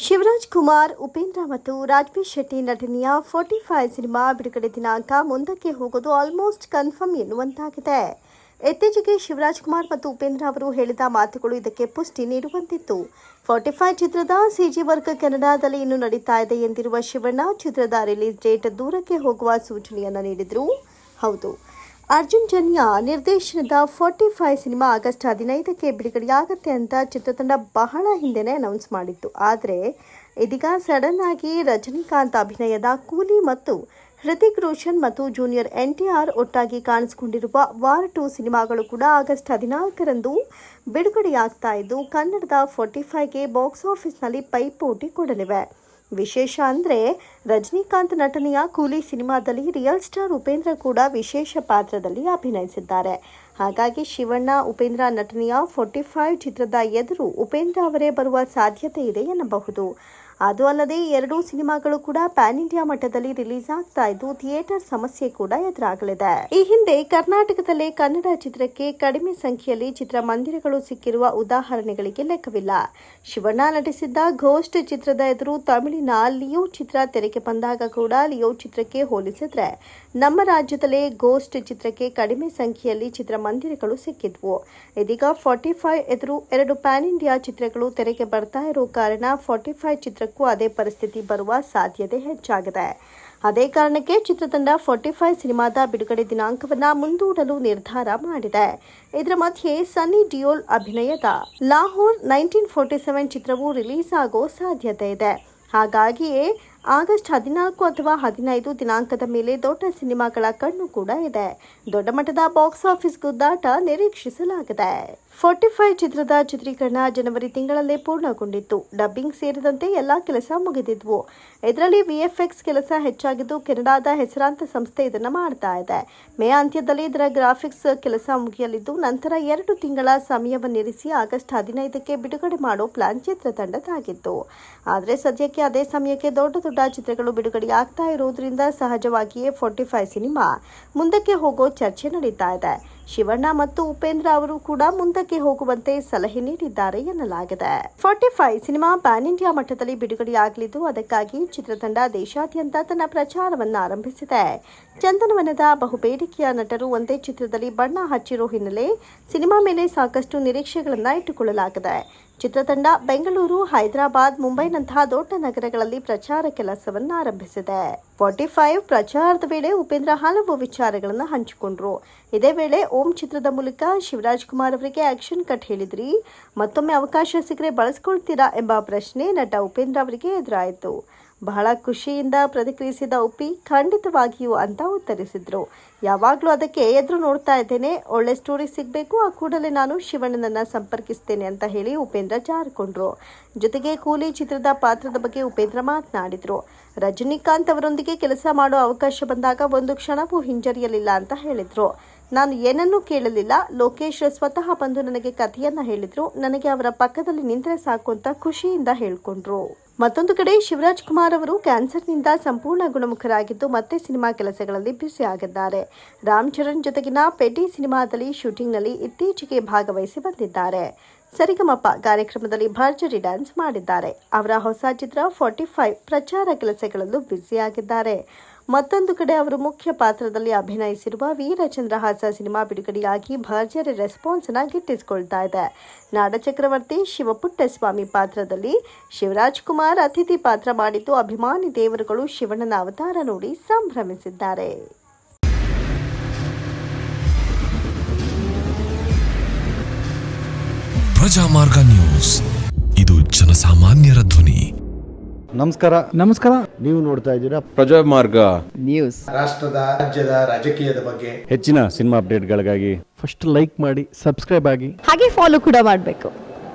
ಶಿವರಾಜ್ ಕುಮಾರ್, ಉಪೇಂದ್ರ ಮತ್ತು ರಾಜ್ಬೀರ್ ಶೆಟ್ಟಿ ನಟನೆಯ 45 ಸಿನಿಮಾ ಬಿಡುಗಡೆ ದಿನಾಂಕ ಮುಂದಕ್ಕೆ ಹೋಗೋದು ಆಲ್ಮೋಸ್ಟ್ ಕನ್ಫರ್ಮ್ ಎನ್ನುವಂತಾಗಿದೆ. ಇತ್ತೀಚೆಗೆ ಶಿವರಾಜ್ ಕುಮಾರ್ ಮತ್ತು ಉಪೇಂದ್ರ ಅವರು ಹೇಳಿದ ಮಾತುಗಳು ಇದಕ್ಕೆ ಪುಷ್ಟಿ ನೀಡುವಂತಿತ್ತು. 45 ಚಿತ್ರದ ಸಿಜಿ ವರ್ಕ್ ಕೆನಡಾದಲ್ಲಿ ಇನ್ನೂ ನಡೀತಾ ಇದೆ ಎಂದಿರುವ ಶಿವಣ್ಣ, ಚಿತ್ರದ ರಿಲೀಸ್ ಡೇಟ್ ದೂರಕ್ಕೆ ಹೋಗುವ ಸೂಚನೆಯನ್ನು ನೀಡಿದರು. ಹೌದು, ಅರ್ಜುನ್ ಜನ್ಯ ನಿರ್ದೇಶನದ 45 ಸಿನಿಮಾ ಆಗಸ್ಟ್ 15ಕ್ಕೆ ಬಿಡುಗಡೆಯಾಗುತ್ತೆ ಅಂತ ಚಿತ್ರತಂಡ ಬಹಳ ಹಿಂದೆನೇ ಅನೌನ್ಸ್ ಮಾಡಿತ್ತು. ಆದರೆ ಇದೀಗ ಸಡನ್ ಆಗಿ ರಜನಿಕಾಂತ್ ಅಭಿನಯದ ಕೂಲಿ ಮತ್ತು ಹೃತಿಕ್ ರೋಷನ್ ಮತ್ತು ಜೂನಿಯರ್ NTR ಒಟ್ಟಾಗಿ ಕಾಣಿಸಿಕೊಂಡಿರುವ ವಾರ್ 2 ಸಿನಿಮಾಗಳು ಕೂಡ ಆಗಸ್ಟ್ 14ರಂದು ಬಿಡುಗಡೆಯಾಗ್ತಾ ಇದ್ದು, ಕನ್ನಡದ 45ಗೆ ಬಾಕ್ಸ್ ಆಫೀಸ್ನಲ್ಲಿ ಪೈಪೋಟಿ ಕೊಡಲಿವೆ. ವಿಶೇಷ ಅಂದರೆ ರಜನಿಕಾಂತ್ ನಟನೆಯ ಕೂಲಿ ಸಿನಿಮಾದಲ್ಲಿ ರಿಯಲ್ ಸ್ಟಾರ್ ಉಪೇಂದ್ರ ಕೂಡ ವಿಶೇಷ ಪಾತ್ರದಲ್ಲಿ ಅಭಿನಯಿಸಿದ್ದಾರೆ. ಹಾಗಾಗಿ ಶಿವಣ್ಣ, ಉಪೇಂದ್ರ ನಟನೆಯ 45 ಚಿತ್ರದ ಎದುರು ಉಪೇಂದ್ರ ಅವರೇ ಬರುವ ಸಾಧ್ಯತೆ ಇದೆ ಎನ್ನಬಹುದು. ಅದು ಅಲ್ಲದೆ ಎರಡೂ ಸಿನಿಮಾಗಳು ಕೂಡ ಪ್ಯಾನ್ ಇಂಡಿಯಾ ಮಟ್ಟದಲ್ಲಿ ರಿಲೀಸ್ ಆಗ್ತಾ ಇದ್ದು, ಥಿಯೇಟರ್ ಸಮಸ್ಯೆ ಕೂಡ ಎದುರಾಗಲಿದೆ. ಈ ಹಿಂದೆ ಕರ್ನಾಟಕದಲ್ಲೇ ಕನ್ನಡ ಚಿತ್ರಕ್ಕೆ ಕಡಿಮೆ ಸಂಖ್ಯೆಯಲ್ಲಿ ಚಿತ್ರಮಂದಿರಗಳು ಸಿಕ್ಕಿರುವ ಉದಾಹರಣೆಗಳಿಗೆ ಲೆಕ್ಕವಿಲ್ಲ. ಶಿವಣ್ಣ ನಟಿಸಿದ್ದ ಘೋಸ್ಟ್ ಚಿತ್ರದ ಎದುರು ತಮಿಳಿನ ಲಿಯೋ ಚಿತ್ರ ತೆರೆಗೆ ಬಂದಾಗ ಕೂಡ ಲಿಯೋ ಚಿತ್ರಕ್ಕೆ ಹೋಲಿಸಿದ್ರೆ ನಮ್ಮ ರಾಜ್ಯದಲ್ಲೇ ಘೋಸ್ಟ್ ಚಿತ್ರಕ್ಕೆ ಕಡಿಮೆ ಸಂಖ್ಯೆಯಲ್ಲಿ ಚಿತ್ರಮಂದಿರಗಳು ಸಿಕ್ಕಿದ್ವು. ಇದೀಗ 45 ಎದುರು ಎರಡು ಪ್ಯಾನ್ ಇಂಡಿಯಾ ಚಿತ್ರಗಳು ತೆರೆಗೆ ಬರ್ತಾ ಇರೋ ಕಾರಣ 45 ಚಿತ್ರ ಅದೇ ಪರಿಸ್ಥಿತಿ ಬರುವ ಸಾಧ್ಯತೆ ಹೆಚ್ಚಾಗಿದೆ. ಅದೇ ಕಾರಣಕ್ಕೆ ಚಿತ್ರತಂಡ 45 ಸಿನಿಮಾದ ಬಿಡುಗಡೆ ದಿನಾಂಕವನ್ನ ಮುಂದೂಡಲು ನಿರ್ಧಾರ ಮಾಡಿದೆ. ಇದರ ಮಧ್ಯೆ ಸನ್ನಿ ಡಿಯೋಲ್ ಅಭಿನಯದ ಲಾಹೋರ್ 1947 ಚಿತ್ರವು ರಿಲೀಸ್ ಆಗೋ ಸಾಧ್ಯತೆ ಇದೆ. ಹಾಗಾಗಿಯೇ ಆಗಸ್ಟ್ 14 ಅಥವಾ 15 ದಿನಾಂಕದ ಮೇಲೆ ದೊಡ್ಡ ಸಿನಿಮಾಗಳ ಕಣ್ಣು ಕೂಡ ಇದೆ. ದೊಡ್ಡ ಮಟ್ಟದ ಬಾಕ್ಸ್ ಆಫೀಸ್ ಗುದ್ದಾಟ ನಿರೀಕ್ಷಿಸಲಾಗಿದೆ. 45 ಚಿತ್ರದ ಚಿತ್ರೀಕರಣ ಜನವರಿ ತಿಂಗಳಲ್ಲೇ ಪೂರ್ಣಗೊಂಡಿತ್ತು. ಡಬ್ಬಿಂಗ್ ಸೇರಿದಂತೆ ಎಲ್ಲಾ ಕೆಲಸ ಮುಗಿದಿದ್ವು. ಇದರಲ್ಲಿ VFX ಕೆಲಸ ಹೆಚ್ಚಾಗಿದ್ದು, ಕೆನಡಾದ ಹೆಸರಾಂತ ಸಂಸ್ಥೆ ಇದನ್ನು ಮಾಡ್ತಾ ಇದೆ. ಮೇ ಅಂತ್ಯದಲ್ಲಿ ಇದರ ಗ್ರಾಫಿಕ್ಸ್ ಕೆಲಸ ಮುಗಿಯಲಿದ್ದು, ನಂತರ 2 ತಿಂಗಳ ಸಮಯವನ್ನಿರಿಸಿ ಆಗಸ್ಟ್ 15ಕ್ಕೆ ಬಿಡುಗಡೆ ಮಾಡೋ ಪ್ಲಾನ್ ಚಿತ್ರತಂಡದಾಗಿತ್ತು. ಆದರೆ ಸದ್ಯಕ್ಕೆ ಅದೇ ಸಮಯಕ್ಕೆ ದೊಡ್ಡ ಚಿತ್ರಗಳು ಬಿಡುಗಡೆಯಾಗ್ತಾ ಇರೋದ್ರಿಂದ ಸಹಜವಾಗಿಯೇ 45 ಸಿನಿಮಾ ಮುಂದಕ್ಕೆ ಹೋಗೋ ಚರ್ಚೆ ನಡೀತಾ ಇದೆ. ಶಿವಣ್ಣ ಮತ್ತು ಉಪೇಂದ್ರ ಅವರು ಕೂಡ ಮುಂದಕ್ಕೆ ಹೋಗುವಂತೆ ಸಲಹೆ ನೀಡಿದ್ದಾರೆ ಎನ್ನಲಾಗಿದೆ. 45 ಸಿನಿಮಾ ಪ್ಯಾನ್ ಇಂಡಿಯಾ ಮಟ್ಟದಲ್ಲಿ ಬಿಡುಗಡೆಯಾಗಲಿದ್ದು, ಅದಕ್ಕಾಗಿ ಚಿತ್ರತಂಡ ದೇಶಾದ್ಯಂತ ತನ್ನ ಪ್ರಚಾರವನ್ನು ಆರಂಭಿಸಿದೆ. ಚಂದನವನದ ಬಹುಬೇಡಿಕೆಯ ನಟರು ಒಂದೇ ಚಿತ್ರದಲ್ಲಿ ಬಣ್ಣ ಹಚ್ಚಿರೋ ಹಿನ್ನೆಲೆ ಸಿನಿಮಾ ಮೇಲೆ ಸಾಕಷ್ಟು ನಿರೀಕ್ಷೆಗಳನ್ನು ಇಟ್ಟುಕೊಳ್ಳಲಾಗಿದೆ. ಚಿತ್ರತಂಡ ಬೆಂಗಳೂರು, ಹೈದರಾಬಾದ್, ಮುಂಬೈನಂತಹ ದೊಡ್ಡ ನಗರಗಳಲ್ಲಿ ಪ್ರಚಾರ ಕೆಲಸವನ್ನು ಆರಂಭಿಸಿದೆ. 45 ಪ್ರಚಾರದ ವೇಳೆ ಉಪೇಂದ್ರ ಹಲವು ವಿಚಾರಗಳನ್ನು ಹಂಚಿಕೊಂಡ್ರು. ಇದೇ ವೇಳೆ ಓಂ ಚಿತ್ರದ ಮೂಲಕ ಶಿವರಾಜ್ ಕುಮಾರ್ ಅವರಿಗೆ ಆಕ್ಷನ್ ಕಟ್ ಹೇಳಿದ್ರಿ, ಮತ್ತೊಮ್ಮೆ ಅವಕಾಶ ಸಿಕ್ಕರೆ ಬಳಸ್ಕೊಳ್ತೀರಾ ಎಂಬ ಪ್ರಶ್ನೆ ನಟ ಉಪೇಂದ್ರ ಅವರಿಗೆ ಎದುರಾಯಿತು. ಬಹಳ ಖುಷಿಯಿಂದ ಪ್ರತಿಕ್ರಿಯಿಸಿದ ಉಪ್ಪಿ, ಖಂಡಿತವಾಗಿಯೂ ಅಂತ ಉತ್ತರಿಸಿದ್ರು. ಯಾವಾಗಲೂ ಅದಕ್ಕೆ ಎದುರು ನೋಡ್ತಾ ಇದ್ದೇನೆ. ಒಳ್ಳೆ ಸ್ಟೋರಿ ಸಿಗಬೇಕು, ಆ ಕೂಡಲೇ ನಾನು ಶಿವಣ್ಣನನ್ನ ಸಂಪರ್ಕಿಸ್ತೇನೆ ಅಂತ ಹೇಳಿ ಉಪೇಂದ್ರ ಜಾರಿಕೊಂಡ್ರು. ಜೊತೆಗೆ ಕೂಲಿ ಚಿತ್ರದ ಪಾತ್ರದ ಬಗ್ಗೆ ಉಪೇಂದ್ರ ಮಾತನಾಡಿದ್ರು. ರಜನಿಕಾಂತ್ ಅವರೊಂದಿಗೆ ಕೆಲಸ ಮಾಡೋ ಅವಕಾಶ ಬಂದಾಗ ಒಂದು ಕ್ಷಣವೂ ಹಿಂಜರಿಯಲಿಲ್ಲ ಅಂತ ಹೇಳಿದ್ರು. ನಾನು ಏನನ್ನೂ ಕೇಳಲಿಲ್ಲ. ಲೋಕೇಶ್ ಸ್ವತಃ ಬಂದು ನನಗೆ ಕಥೆಯನ್ನ ಹೇಳಿದ್ರು. ನನಗೆ ಅವರ ಪಕ್ಕದಲ್ಲಿ ನಿಂತರೆ ಸಾಕು ಅಂತ ಖುಷಿಯಿಂದ ಹೇಳ್ಕೊಂಡ್ರು. ಮತ್ತೊಂದು ಕಡೆ ಶಿವರಾಜ್ ಕುಮಾರ್ ಅವರು ಕ್ಯಾನ್ಸರ್ನಿಂದ ಸಂಪೂರ್ಣ ಗುಣಮುಖರಾಗಿದ್ದು ಮತ್ತೆ ಸಿನಿಮಾ ಕೆಲಸಗಳಲ್ಲಿ ಬ್ಯುಸಿಯಾಗಿದ್ದಾರೆ. ರಾಮ್ ಚರಣ್ ಜೊತೆಗಿನ ಪೆಡ್ಡಿ ಸಿನಿಮಾದಲ್ಲಿ ಶೂಟಿಂಗ್ನಲ್ಲಿ ಇತ್ತೀಚೆಗೆ ಭಾಗವಹಿಸಿ ಬಂದಿದ್ದಾರೆ. ಸರಿಗಮಪ ಕಾರ್ಯಕ್ರಮದಲ್ಲಿ ಭರ್ಜರಿ ಡ್ಯಾನ್ಸ್ ಮಾಡಿದ್ದಾರೆ. ಅವರ ಹೊಸ ಚಿತ್ರ 45 ಪ್ರಚಾರ ಕೆಲಸಗಳಲ್ಲೂ ಬ್ಯುಸಿಯಾಗಿದ್ದಾರೆ. ಮತ್ತೊಂದು ಕಡೆ ಅವರು ಮುಖ್ಯ ಪಾತ್ರದಲ್ಲಿ ಅಭಿನಯಿಸಿರುವ ವೀರಚಂದ್ರಹಾಸ ಸಿನಿಮಾ ಬಿಡುಗಡೆಯಾಗಿ ಭರ್ಜರಿ ರೆಸ್ಪಾನ್ಸ್ ಅನ್ನ ಗಿಟ್ಟಿಸಿಕೊಳ್ತಾ ಇದೆ. ನಾಡಚಕ್ರವರ್ತಿ ಶಿವಪುಟ್ಟಸ್ವಾಮಿ ಪಾತ್ರದಲ್ಲಿ ಶಿವರಾಜ್ ಕುಮಾರ್ ಅತಿಥಿ ಪಾತ್ರ ಮಾಡಿದ್ದು, ಅಭಿಮಾನಿ ದೇವರುಗಳು ಶಿವಣ್ಣನ ಅವತಾರ ನೋಡಿ ಸಂಭ್ರಮಿಸಿದ್ದಾರೆ. ಪ್ರಜಾಮಾರ್ಗ ನ್ಯೂಸ್, ಇದು ಜನಸಾಮಾನ್ಯರ ಧ್ವನಿ. ನಮಸ್ಕಾರ. ನೀವು ನೋಡ್ತಾ ಇದ್ದೀರಾ ಪ್ರಜಾಮಾರ್ಗ ನ್ಯೂಸ್. ರಾಷ್ಟ್ರದ, ರಾಜ್ಯದ ರಾಜಕೀಯದ ಬಗ್ಗೆ ಹೆಚ್ಚಿನ ಸಿನಿಮಾ ಅಪ್ಡೇಟ್ಗಳಿಗಾಗಿ ಫಸ್ಟ್ ಲೈಕ್ ಮಾಡಿ, ಸಬ್ಸ್ಕ್ರೈಬ್ ಆಗಿ, ಹಾಗೆ ಫಾಲೋ ಕೂಡ ಮಾಡಬೇಕು.